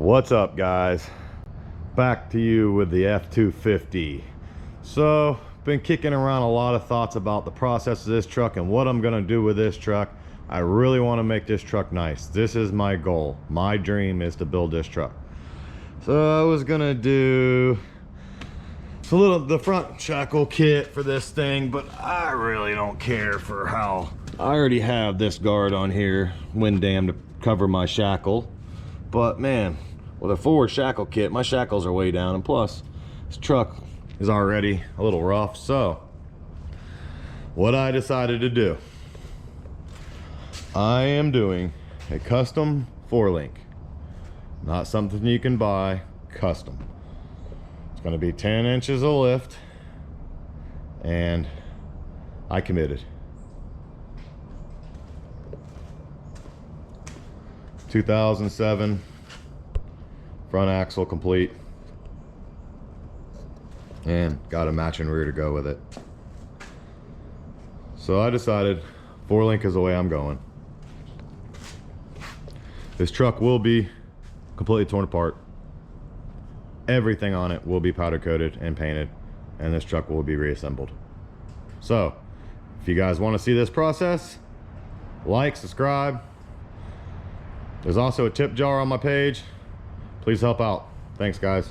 What's up, guys? Back to you with the F250. So been kicking around a lot of thoughts about the process of this truck and what I'm gonna do with this truck. I really want to make this truck nice. This is my goal. My dream is to build this truck. So I was gonna do the front shackle kit for this thing, but I really don't care for how I already have this guard on here, wind dam, to cover my shackle. But man, with a forward shackle kit, my shackles are way down, and plus this truck is already a little rough. So what I decided to do, I am doing a custom 4-link, not something you can buy, custom. It's going to be 10 inches of lift, and I committed. 2007 front axle complete, and got a matching rear to go with it. So I decided 4-link is the way I'm going. This truck will be completely torn apart. Everything on it will be powder coated and painted, and this truck will be reassembled. So if you guys want to see this process, like, subscribe. There's also a tip jar on my page. Please help out. Thanks, guys.